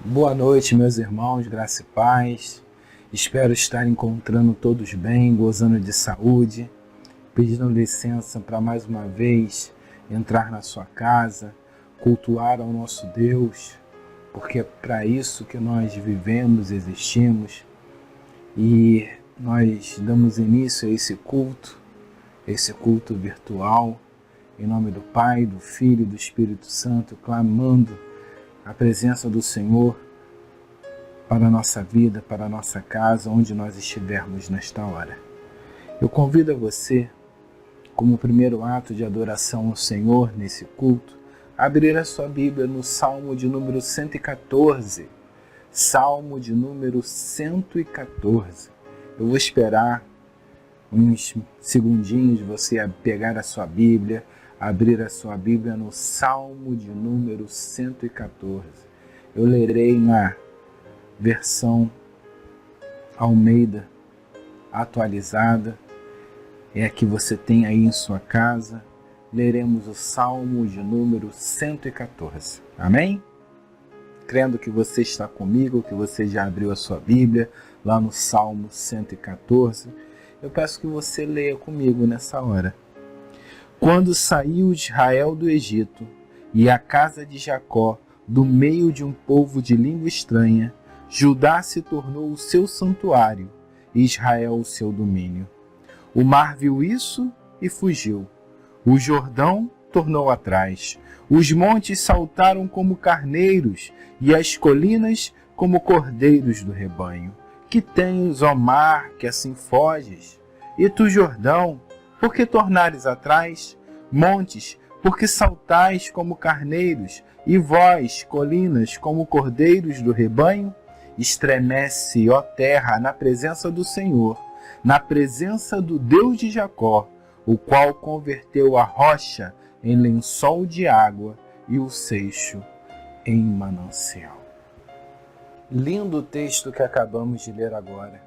Boa noite, meus irmãos, graça e paz. Espero estar encontrando todos bem, gozando de saúde, pedindo licença para mais uma vez entrar na sua casa, cultuar ao nosso Deus, porque é para isso que nós vivemos, existimos, e nós damos início a esse culto virtual, em nome do Pai, do Filho e do Espírito Santo, clamando a presença do Senhor para a nossa vida, para a nossa casa, onde nós estivermos nesta hora. Eu convido a você, como primeiro ato de adoração ao Senhor nesse culto, a abrir a sua Bíblia no Salmo de número 114. Salmo de número 114. Eu vou esperar uns segundinhos você pegar a sua Bíblia, abrir a sua Bíblia no Salmo de número 114. Eu lerei na versão Almeida atualizada, é a que você tem aí em sua casa. Leremos o Salmo de número 114. Amém? Crendo que você está comigo, que você já abriu a sua Bíblia lá no Salmo 114, eu peço que você leia comigo nessa hora. Quando saiu Israel do Egito e a casa de Jacó do meio de um povo de língua estranha, Judá se tornou o seu santuário e Israel o seu domínio. O mar viu isso e fugiu. O Jordão tornou atrás. Os montes saltaram como carneiros e as colinas como cordeiros do rebanho. Que tens, ó mar, que assim foges? E tu, Jordão, por que tornares atrás? Montes, por que saltais como carneiros? E vós, colinas, como cordeiros do rebanho? Estremece, ó terra, na presença do Senhor, na presença do Deus de Jacó, o qual converteu a rocha em lençol de água e o seixo em manancial. Lindo texto que acabamos de ler agora.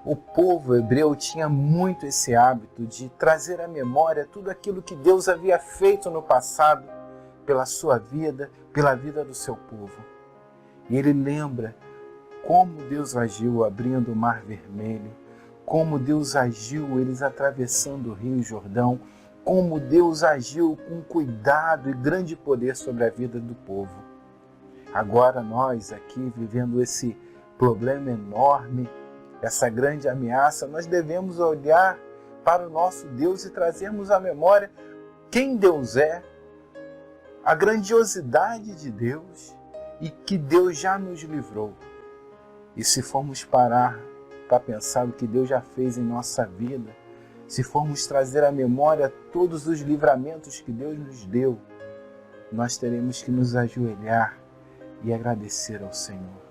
O povo hebreu tinha muito esse hábito de trazer à memória tudo aquilo que Deus havia feito no passado pela sua vida, pela vida do seu povo. E ele lembra como Deus agiu abrindo o Mar Vermelho, como Deus agiu eles atravessando o Rio Jordão, como Deus agiu com cuidado e grande poder sobre a vida do povo. Agora nós aqui vivendo esse problema enorme, essa grande ameaça, nós devemos olhar para o nosso Deus e trazermos à memória quem Deus é, a grandiosidade de Deus e que Deus já nos livrou. E se formos parar para pensar o que Deus já fez em nossa vida, se formos trazer à memória todos os livramentos que Deus nos deu, nós teremos que nos ajoelhar e agradecer ao Senhor.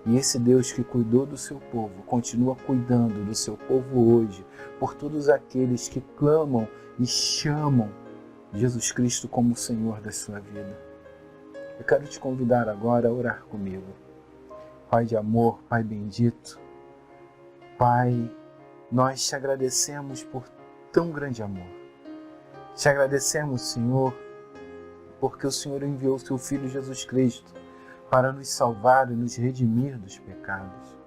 E esse Deus que cuidou do seu povo, continua cuidando do seu povo hoje, por todos aqueles que clamam e chamam Jesus Cristo como o Senhor da sua vida. Eu quero te convidar agora a orar comigo. Pai de amor, Pai bendito, Pai, nós te agradecemos por tão grande amor. Te agradecemos, Senhor, porque o Senhor enviou o seu Filho Jesus Cristo para nos salvar e nos redimir dos pecados.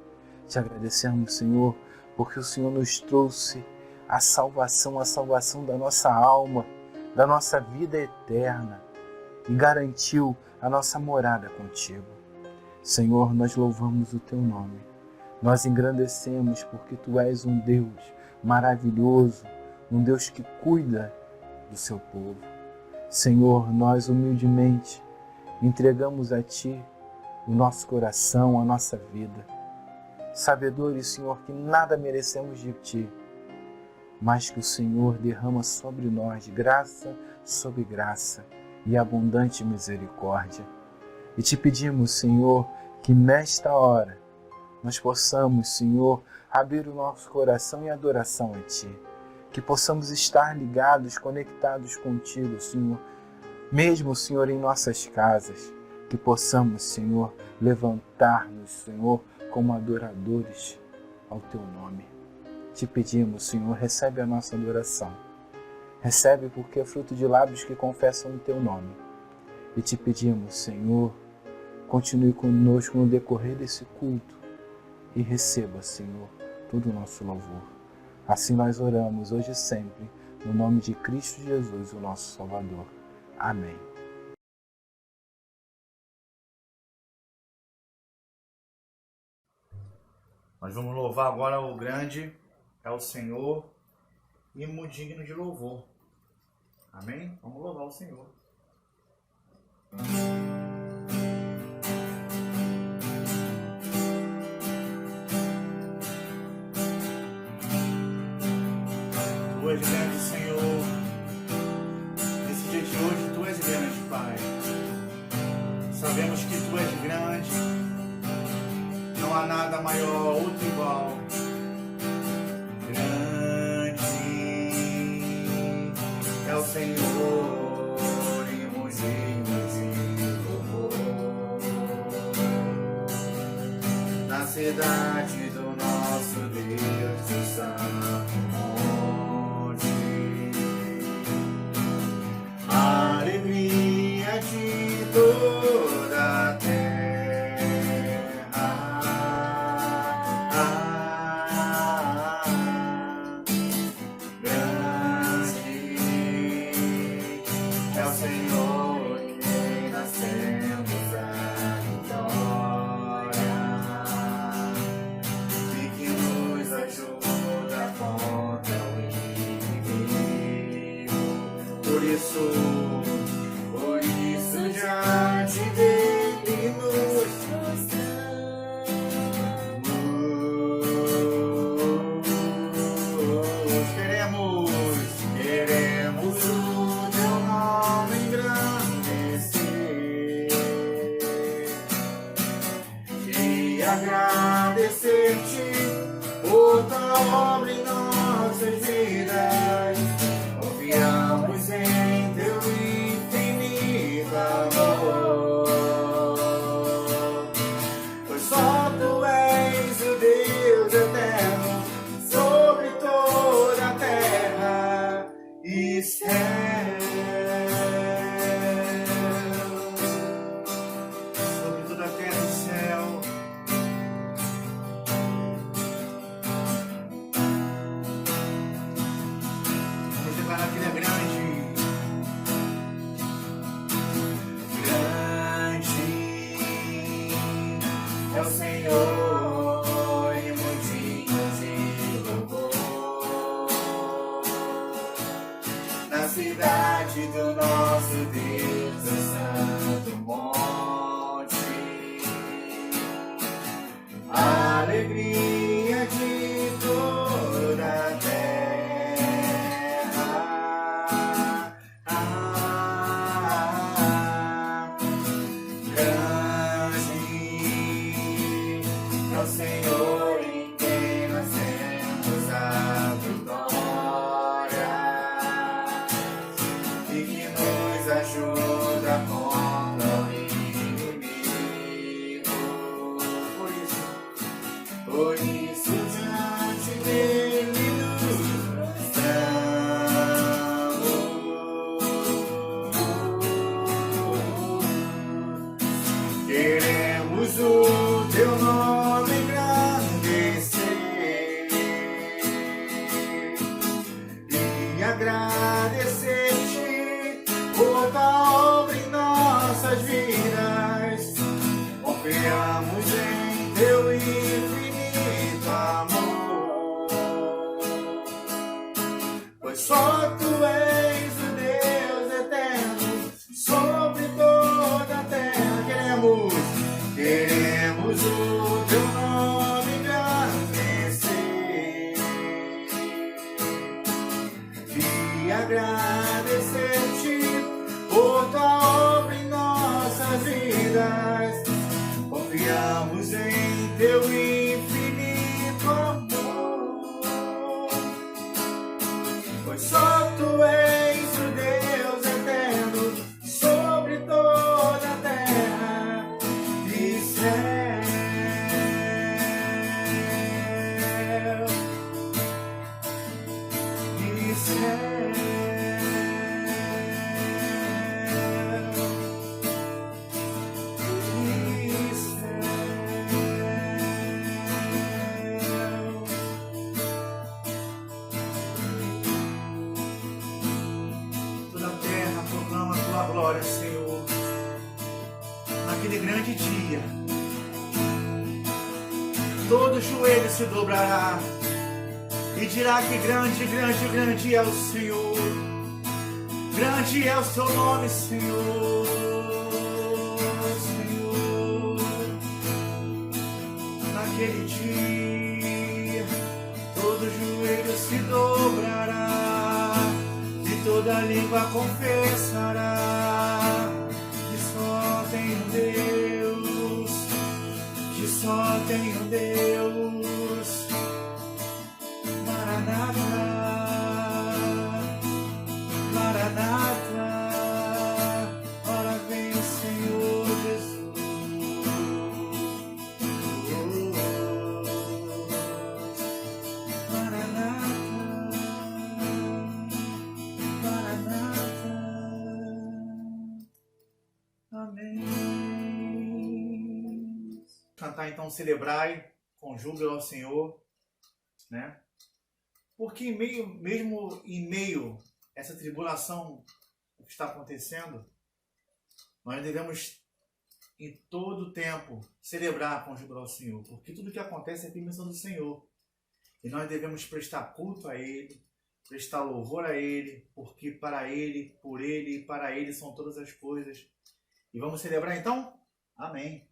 Te agradecemos, Senhor, porque o Senhor nos trouxe a salvação da nossa alma, da nossa vida eterna e garantiu a nossa morada contigo. Senhor, nós louvamos o teu nome. Nós engrandecemos porque tu és um Deus maravilhoso, um Deus que cuida do seu povo. Senhor, nós humildemente entregamos a ti o nosso coração, a nossa vida. Sabedores, Senhor, que nada merecemos de ti, mas que o Senhor derrama sobre nós graça sobre graça e abundante misericórdia. E te pedimos, Senhor, que nesta hora nós possamos, Senhor, abrir o nosso coração em adoração a Ti. Que possamos estar ligados, conectados contigo, Senhor, mesmo, Senhor, em nossas casas. Que possamos, Senhor, levantar-nos, Senhor, como adoradores ao Teu nome. Te pedimos, Senhor, recebe a nossa adoração. Recebe porque é fruto de lábios que confessam o Teu nome. E te pedimos, Senhor, continue conosco no decorrer desse culto e receba, Senhor, todo o nosso louvor. Assim nós oramos hoje e sempre, no nome de Cristo Jesus, o nosso Salvador. Amém. Nós vamos louvar agora o grande, é o Senhor, hino digno de louvor. Amém? Vamos louvar o Senhor. Tu és grande, Senhor. Nesse dia de hoje, Tu és grande, Pai. Sabemos que Tu és grande. Não há nada maior, outro igual. Grande é o Senhor, imugimos de louvor. Na cidade do nosso Deus, o Santo Monte, a alegria de toda a terra. Por isso já te pedimos, queremos o teu nome engrandecer e agradecer-te por tua obra em nossas vidas. Confiamos em teu infinito amor, pois só tu és o Deus eterno sobre toda a terra e céu. Sobre toda a terra e céu. Vamos declarar que Ele é grande. É o Senhor, imundinho de louvor. Na cidade do nosso Deus, o Santo Monte, a alegria de toda a terra. É o Senhor em quem nós temos a vitória e que nos ajuda contra o inimigo. Por isso diante dele nos prostramos. Queremos o teu nome engrandecer e agradecer-te por tua obra em nossas vidas. Confiamos em teu infinito amor, pois só tu és o Deus eterno sobre toda a terra. Queremos o teu nome engrandecer e agradecer-te por tua obra em nossas vidas. Confiamos em teu infinito amor, pois só tu és o Deus eterno sobre toda a terra e céu. E céu. E grande dia, todo joelho se dobrará e dirá que grande, grande, grande é o Senhor. Grande é o seu nome, Senhor. Senhor, naquele dia, todo joelho se dobrará e toda língua confessará que só tem um Deus, que só tem um Deus. Maranata, Maranata, ora vem o Senhor Jesus. Maranata, Maranata, amém. Cantar então, celebrai com júbilo ao Senhor, né? Porque mesmo em meio a essa tribulação que está acontecendo, nós devemos em todo o tempo celebrar com júbilo ao Senhor, porque tudo que acontece é permissão do Senhor. E nós devemos prestar culto a Ele, prestar louvor a Ele, porque para Ele, por Ele e para Ele são todas as coisas. E vamos celebrar então? Amém.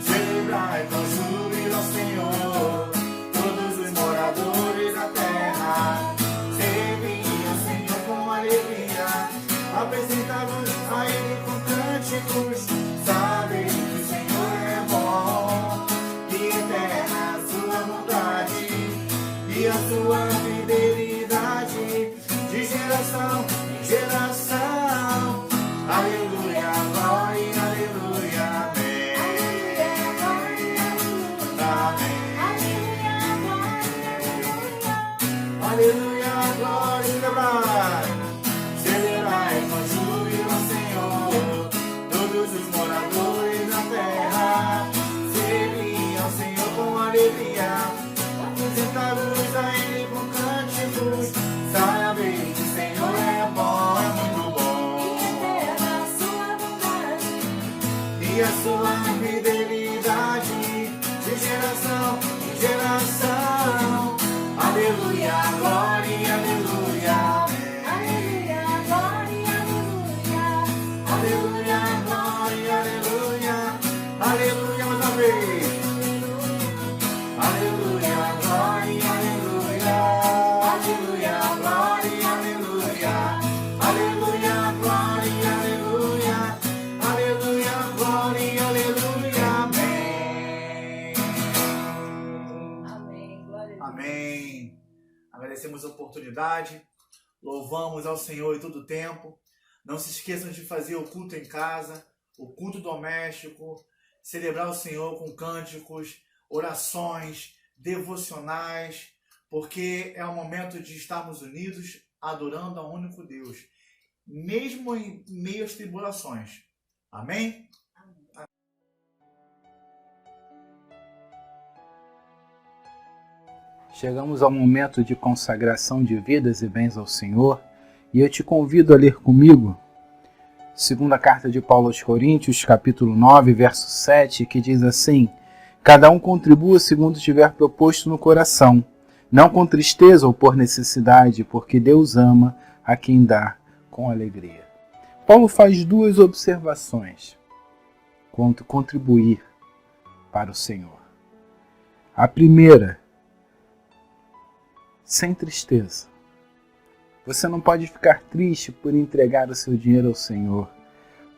Celebrai com júbilo ao Senhor, todos os moradores da terra. Servi ao Senhor com alegria, apresentá-vos a Ele com cânticos. Sabei que o Senhor é bom, que eterna a sua bondade e a sua fidelidade, de geração em geração. Aleluia, glória, aleluia, amém. Aleluia, glória, celebrai. Celebrai com júbilo ao Senhor, todos os moradores da terra. Servi ao Senhor com alegria, apresentai-vos a Ele com cânticos. Sabei que o Senhor é bom, é muito bom. E a sua fidelidade, de geração em geração. Aleluia, glória, aleluia. Aleluia, glória, aleluia. Aleluia, glória, aleluia. Aleluia, mais uma vez. Aleluia, glória, aleluia. Aleluia, glória, aleluia. Aleluia, glória, aleluia. Aleluia, glória, aleluia. Amém. Amém, glória a Deus. Amém. Agradecemos a oportunidade, louvamos ao Senhor em todo o tempo. Não se esqueçam de fazer o culto em casa, o culto doméstico, celebrar o Senhor com cânticos, orações, devocionais, porque é o momento de estarmos unidos, adorando ao único Deus, mesmo em meio às tribulações. Amém? Chegamos ao momento de consagração de vidas e bens ao Senhor, e eu te convido a ler comigo segunda carta de Paulo aos Coríntios, capítulo 9, verso 7, que diz assim: cada um contribua segundo tiver proposto no coração, não com tristeza ou por necessidade, porque Deus ama a quem dá com alegria. Paulo faz duas observações quanto contribuir para o Senhor. A primeira, sem tristeza. Você não pode ficar triste por entregar o seu dinheiro ao Senhor,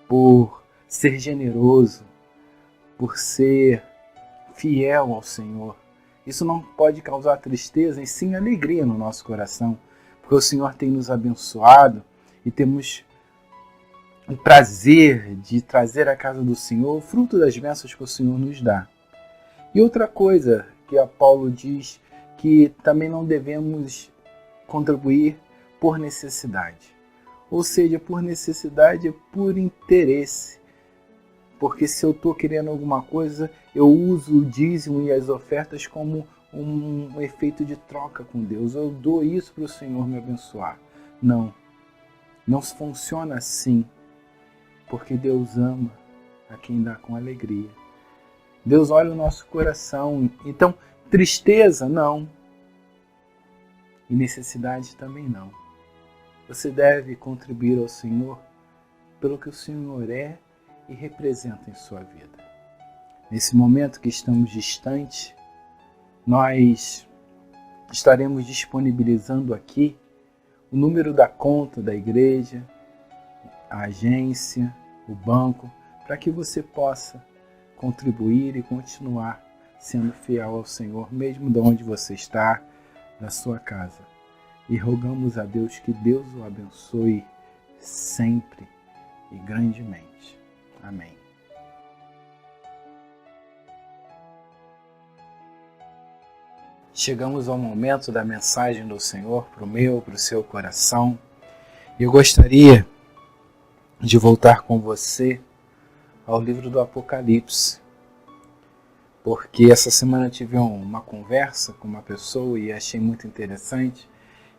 por ser generoso, por ser fiel ao Senhor. Isso não pode causar tristeza, e sim alegria no nosso coração, porque o Senhor tem nos abençoado e temos o prazer de trazer à casa do Senhor o fruto das bênçãos que o Senhor nos dá. E outra coisa que a Paulo diz, que também não devemos contribuir por necessidade. Ou seja, por necessidade, por interesse. Porque se eu estou querendo alguma coisa, eu uso o dízimo e as ofertas como um efeito de troca com Deus. Eu dou isso para o Senhor me abençoar. Não. Não funciona assim. Porque Deus ama a quem dá com alegria. Deus olha o nosso coração. Então, tristeza, não. E necessidade também não. Você deve contribuir ao Senhor pelo que o Senhor é e representa em sua vida. Nesse momento que estamos distantes, nós estaremos disponibilizando aqui o número da conta da igreja, a agência, o banco, para que você possa contribuir e continuar sendo fiel ao Senhor, mesmo de onde você está, na sua casa. E rogamos a Deus que Deus o abençoe sempre e grandemente. Amém. Chegamos ao momento da mensagem do Senhor para o meu, para o seu coração. E eu gostaria de voltar com você ao livro do Apocalipse. Porque essa semana eu tive uma conversa com uma pessoa e achei muito interessante,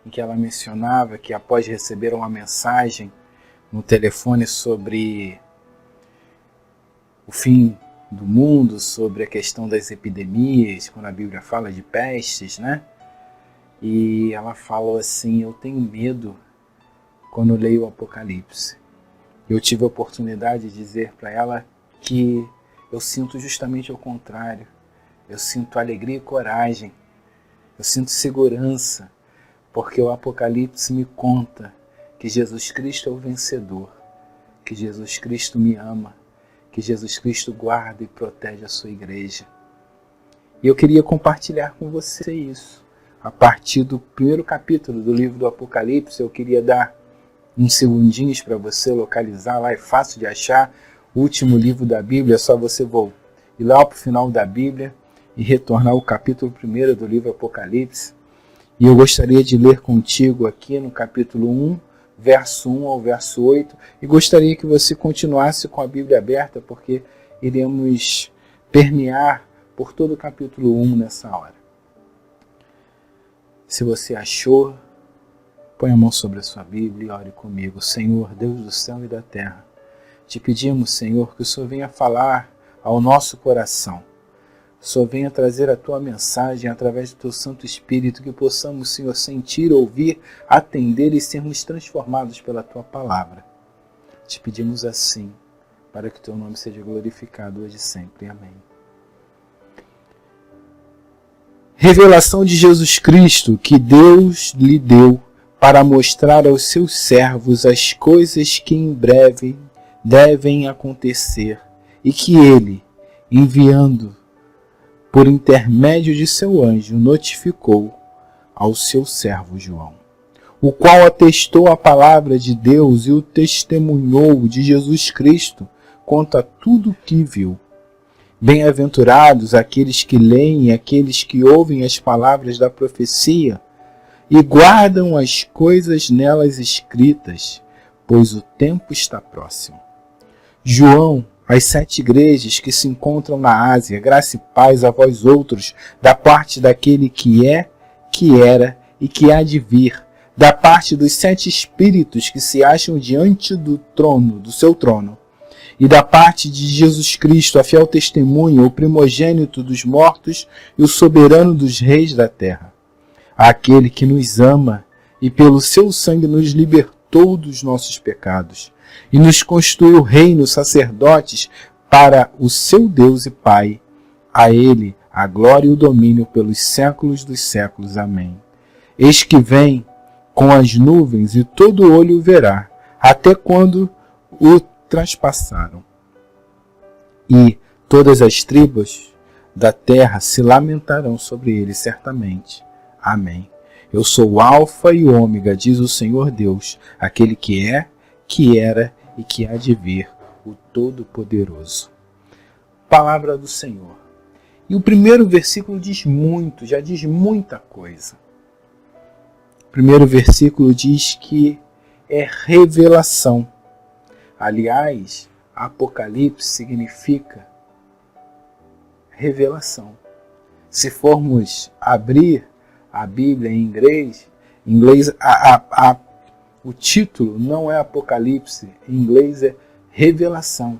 em que ela mencionava que após receber uma mensagem no telefone sobre o fim do mundo, sobre a questão das epidemias, quando a Bíblia fala de pestes, né? E ela falou assim: eu tenho medo quando eu leio o Apocalipse. Eu tive a oportunidade de dizer para ela que eu sinto justamente o contrário. Eu sinto alegria e coragem. Eu sinto segurança, porque o Apocalipse me conta que Jesus Cristo é o vencedor, que Jesus Cristo me ama, que Jesus Cristo guarda e protege a sua igreja. E eu queria compartilhar com você isso. A partir do primeiro capítulo do livro do Apocalipse, eu queria dar uns segundinhos para você localizar lá, é fácil de achar, o último livro da Bíblia, é só você ir lá para o final da Bíblia e retornar ao capítulo 1 do livro Apocalipse. E eu gostaria de ler contigo aqui no capítulo 1, verso 1 ao verso 8, e gostaria que você continuasse com a Bíblia aberta, porque iremos permear por todo o capítulo 1 nessa hora. Se você achou, põe a mão sobre a sua Bíblia e ore comigo. Senhor, Deus do céu e da terra, te pedimos, Senhor, que o Senhor venha falar ao nosso coração. O Senhor venha trazer a Tua mensagem através do Teu Santo Espírito, que possamos, Senhor, sentir, ouvir, atender e sermos transformados pela Tua palavra. Te pedimos assim, para que o Teu nome seja glorificado hoje e sempre. Amém. Revelação de Jesus Cristo que Deus lhe deu para mostrar aos seus servos as coisas que em breve devem acontecer e que Ele, enviando por intermédio de seu anjo, notificou ao seu servo João, o qual atestou a palavra de Deus e o testemunhou de Jesus Cristo quanto a tudo que viu. Bem-aventurados aqueles que leem e aqueles que ouvem as palavras da profecia e guardam as coisas nelas escritas, pois o tempo está próximo. João, as 7 igrejas que se encontram na Ásia, graça e paz a vós outros, da parte daquele que é, que era e que há de vir, da parte dos 7 espíritos que se acham diante do trono, do seu trono, e da parte de Jesus Cristo, a fiel testemunha, o primogênito dos mortos e o soberano dos reis da terra. Aquele que nos ama e pelo seu sangue nos libertou dos nossos pecados e nos constituiu reino, sacerdotes para o seu Deus e Pai. A Ele a glória e o domínio pelos séculos dos séculos. Amém. Eis que vem com as nuvens e todo olho o verá, até quando o traspassaram. E todas as tribos da terra se lamentarão sobre ele certamente. Amém. Eu sou o Alfa e o Ômega, diz o Senhor Deus, aquele que é, que era e que há de vir, o Todo-Poderoso. Palavra do Senhor. E o primeiro versículo diz muito, já diz muita coisa. O primeiro versículo diz que é revelação. Aliás, Apocalipse significa revelação. Se formos abrir a Bíblia em inglês, o título não é Apocalipse, em inglês é revelação.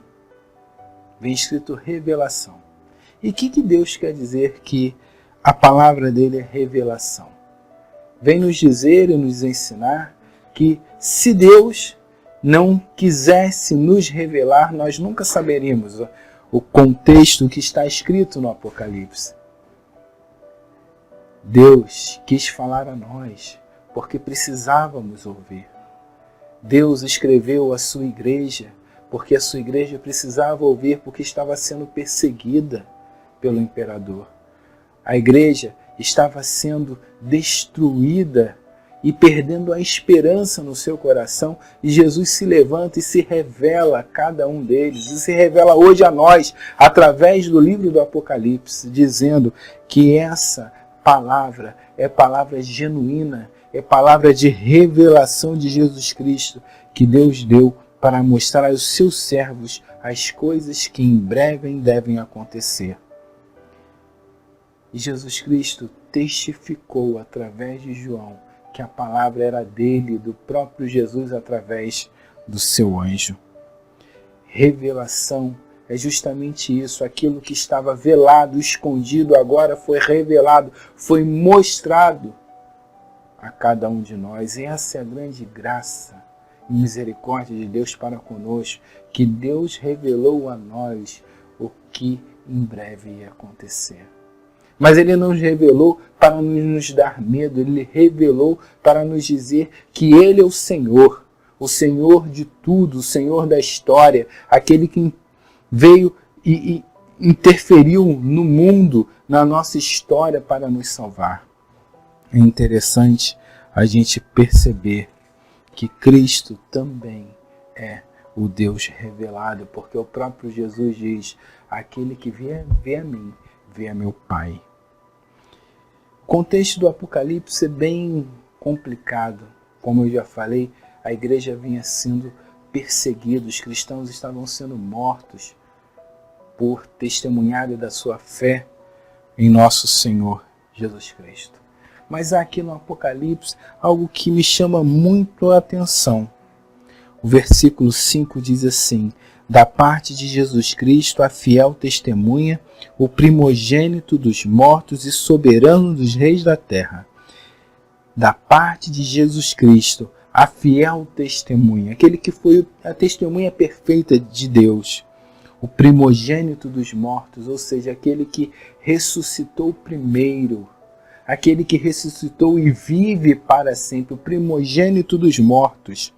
Vem escrito revelação. E o que Deus quer dizer que a palavra dele é revelação? Vem nos dizer e nos ensinar que se Deus não quisesse nos revelar, nós nunca saberíamos o contexto que está escrito no Apocalipse. Deus quis falar a nós, porque precisávamos ouvir. Deus escreveu a sua igreja, porque a sua igreja precisava ouvir, porque estava sendo perseguida pelo imperador. A igreja estava sendo destruída e perdendo a esperança no seu coração, e Jesus se levanta e se revela a cada um deles, e se revela hoje a nós, através do livro do Apocalipse, dizendo que essa palavra é palavra genuína, é palavra de revelação de Jesus Cristo, que Deus deu para mostrar aos seus servos as coisas que em breve devem acontecer. E Jesus Cristo testificou através de João que a palavra era dele, do próprio Jesus, através do seu anjo. Revelação é justamente isso, aquilo que estava velado, escondido, agora foi revelado, foi mostrado a cada um de nós. E essa é a grande graça e misericórdia de Deus para conosco, que Deus revelou a nós o que em breve ia acontecer. Mas Ele não nos revelou para nos dar medo, Ele revelou para nos dizer que Ele é o Senhor de tudo, o Senhor da história, aquele que veio e interferiu no mundo, na nossa história para nos salvar. É interessante a gente perceber que Cristo também é o Deus revelado, porque o próprio Jesus diz: aquele que vier a mim, vê a meu Pai. O contexto do Apocalipse é bem complicado. Como eu já falei, a igreja vinha sendo perseguida, os cristãos estavam sendo mortos por testemunharem da sua fé em nosso Senhor Jesus Cristo. Mas há aqui no Apocalipse algo que me chama muito a atenção. O versículo 5 diz assim: da parte de Jesus Cristo, a fiel testemunha, o primogênito dos mortos e soberano dos reis da terra. Da parte de Jesus Cristo, a fiel testemunha, aquele que foi a testemunha perfeita de Deus, o primogênito dos mortos, ou seja, aquele que ressuscitou primeiro, aquele que ressuscitou e vive para sempre, o primogênito dos mortos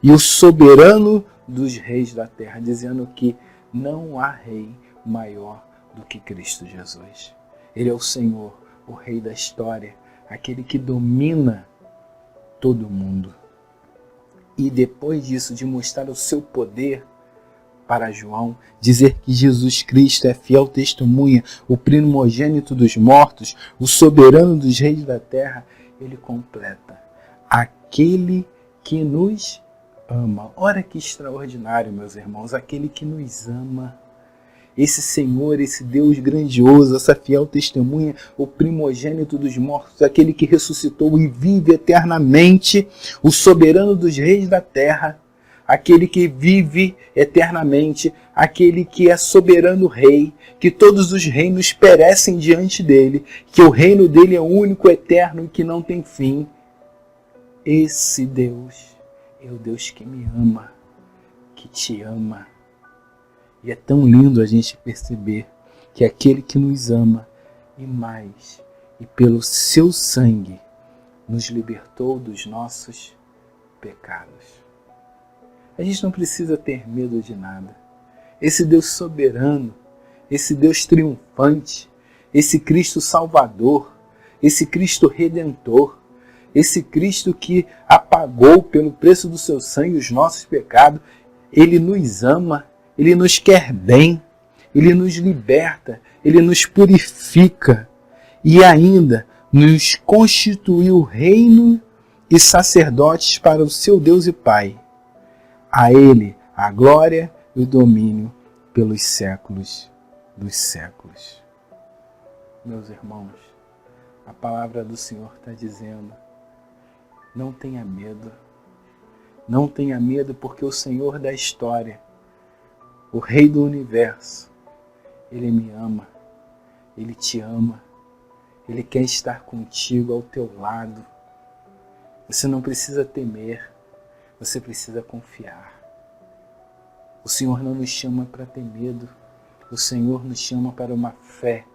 e o soberano dos reis da terra, dizendo que não há rei maior do que Cristo Jesus. Ele é o Senhor, o Rei da história, aquele que domina todo mundo. E depois disso, de mostrar o seu poder para João, dizer que Jesus Cristo é fiel testemunha, o primogênito dos mortos, o soberano dos reis da terra, ele completa: aquele que nos ama. Ora que extraordinário, meus irmãos, aquele que nos ama. Esse Senhor, esse Deus grandioso, essa fiel testemunha, o primogênito dos mortos, aquele que ressuscitou e vive eternamente, o soberano dos reis da terra, aquele que vive eternamente, aquele que é soberano rei, que todos os reinos perecem diante dele, que o reino dele é único, eterno e que não tem fim. Esse Deus é o Deus que me ama, que te ama. E é tão lindo a gente perceber que aquele que nos ama e mais, e pelo seu sangue, nos libertou dos nossos pecados. A gente não precisa ter medo de nada. Esse Deus soberano, esse Deus triunfante, esse Cristo Salvador, esse Cristo Redentor, esse Cristo que apagou pelo preço do seu sangue os nossos pecados, Ele nos ama, Ele nos quer bem, Ele nos liberta, Ele nos purifica e ainda nos constituiu reino e sacerdotes para o seu Deus e Pai. A Ele a glória e o domínio pelos séculos dos séculos. Meus irmãos, a palavra do Senhor está dizendo: não tenha medo. Não tenha medo, porque o Senhor da história, o Rei do Universo, Ele me ama, Ele te ama, Ele quer estar contigo, ao teu lado. Você não precisa temer, você precisa confiar. O Senhor não nos chama para ter medo, o Senhor nos chama para uma fé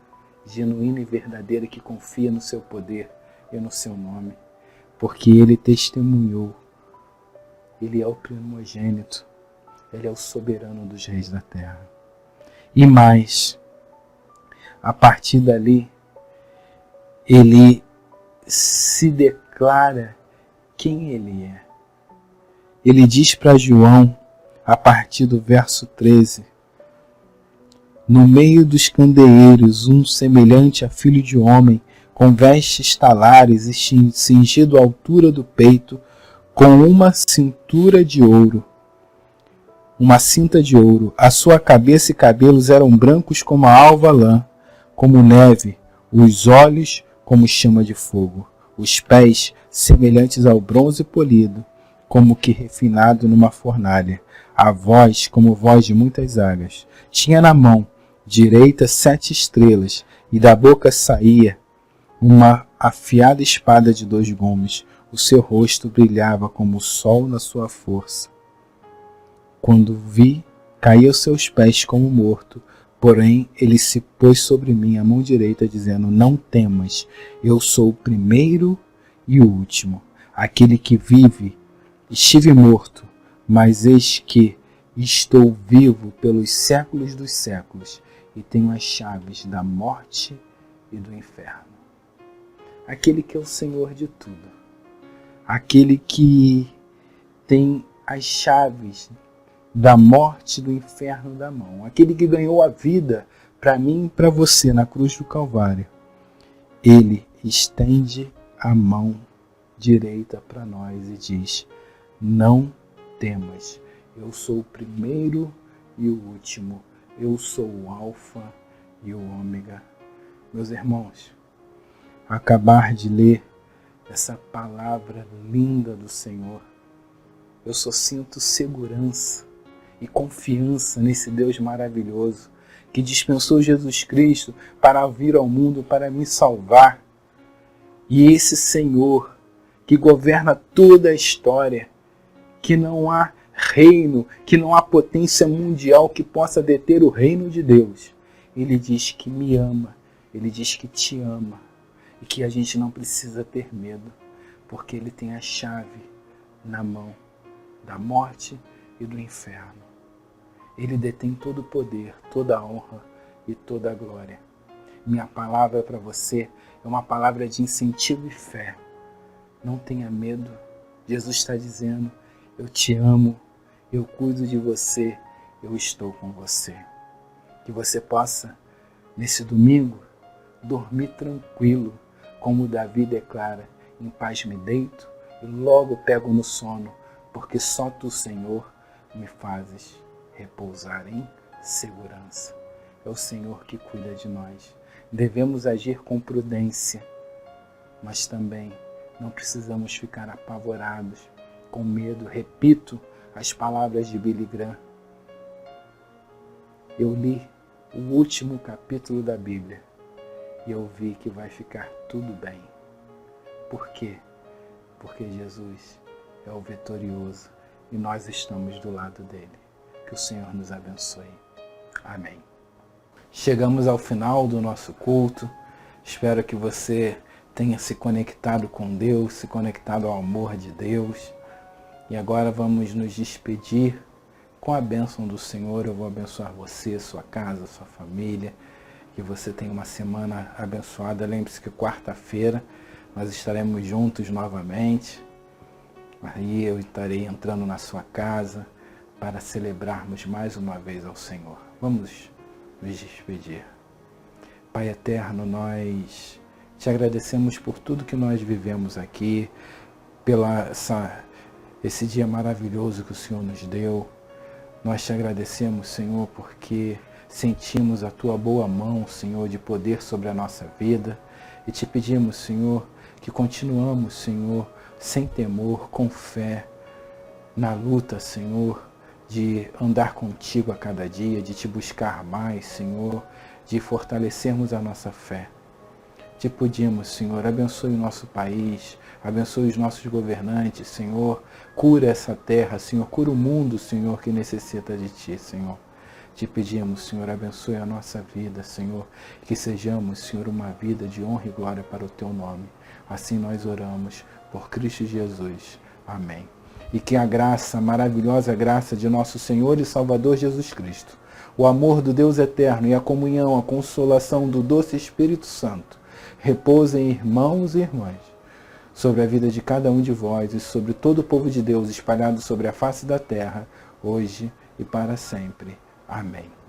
genuína e verdadeira que confia no seu poder e no seu nome, porque Ele testemunhou. Ele é o primogênito, Ele é o soberano dos reis da terra. E mais, a partir dali, Ele se declara quem Ele é. Ele diz para João, a partir do verso 13, no meio dos candeeiros, um semelhante a filho de homem, com vestes talares e cingido à altura do peito, com uma cintura de ouro, uma cinta de ouro. A sua cabeça e cabelos eram brancos como a alva lã, como neve, os olhos como chama de fogo, os pés semelhantes ao bronze polido, como que refinado numa fornalha, a voz como voz de muitas águas. Tinha na mão direita 7 estrelas, e da boca saía uma afiada espada de 2 gumes. O seu rosto brilhava como o sol na sua força. Quando vi, caí aos seus pés como morto, porém ele se pôs sobre mim a mão direita, dizendo: não temas, eu sou o primeiro e o último, aquele que vive. Estive morto, mas eis que estou vivo pelos séculos dos séculos, e tenho as chaves da morte e do inferno. Aquele que é o Senhor de tudo, aquele que tem as chaves da morte e do inferno da mão, aquele que ganhou a vida para mim e para você na cruz do Calvário. Ele estende a mão direita para nós e diz: não temas, eu sou o primeiro e o último, eu sou o Alfa e o Ômega. Meus irmãos, acabar de ler essa palavra linda do Senhor, eu só sinto segurança e confiança nesse Deus maravilhoso que dispensou Jesus Cristo para vir ao mundo para me salvar. E esse Senhor que governa toda a história, que não há reino, que não há potência mundial que possa deter o reino de Deus. Ele diz que me ama, Ele diz que te ama e que a gente não precisa ter medo, porque Ele tem a chave na mão da morte e do inferno. Ele detém todo o poder, toda a honra e toda a glória. Minha palavra para você é uma palavra de incentivo e fé. Não tenha medo. Jesus está dizendo: eu te amo, eu cuido de você, eu estou com você. Que você possa, nesse domingo, dormir tranquilo, como Davi declara: em paz me deito e logo pego no sono, porque só tu, Senhor, me fazes repousar em segurança. É o Senhor que cuida de nós. Devemos agir com prudência, mas também não precisamos ficar apavorados, com medo. Repito as palavras de Billy Graham. Eu li o último capítulo da Bíblia e eu vi que vai ficar tudo bem. Por quê? Porque Jesus é o vitorioso e nós estamos do lado dele. Que o Senhor nos abençoe. Amém. Chegamos ao final do nosso culto. Espero que você tenha se conectado com Deus, se conectado ao amor de Deus. E agora vamos nos despedir com a bênção do Senhor. Eu vou abençoar você, sua casa, sua família. Que você tenha uma semana abençoada. Lembre-se que quarta-feira nós estaremos juntos novamente. Aí eu estarei entrando na sua casa para celebrarmos mais uma vez ao Senhor. Vamos nos despedir. Pai eterno, nós te agradecemos por tudo que nós vivemos aqui, pela esse dia maravilhoso que o Senhor nos deu. Nós te agradecemos, Senhor, porque sentimos a tua boa mão, Senhor, de poder sobre a nossa vida. E te pedimos, Senhor, que continuamos, Senhor, sem temor, com fé, na luta, Senhor, de andar contigo a cada dia, de te buscar mais, Senhor, de fortalecermos a nossa fé. Te pedimos, Senhor, abençoe o nosso país, abençoe os nossos governantes, Senhor, cura essa terra, Senhor, cura o mundo, Senhor, que necessita de Ti, Senhor. Te pedimos, Senhor, abençoe a nossa vida, Senhor, que sejamos, Senhor, uma vida de honra e glória para o Teu nome. Assim nós oramos por Cristo Jesus. Amém. E que a graça, a maravilhosa graça de nosso Senhor e Salvador Jesus Cristo, o amor do Deus eterno e a comunhão, a consolação do doce Espírito Santo, repousem, irmãos e irmãs, sobre a vida de cada um de vós e sobre todo o povo de Deus espalhado sobre a face da terra, hoje e para sempre. Amém.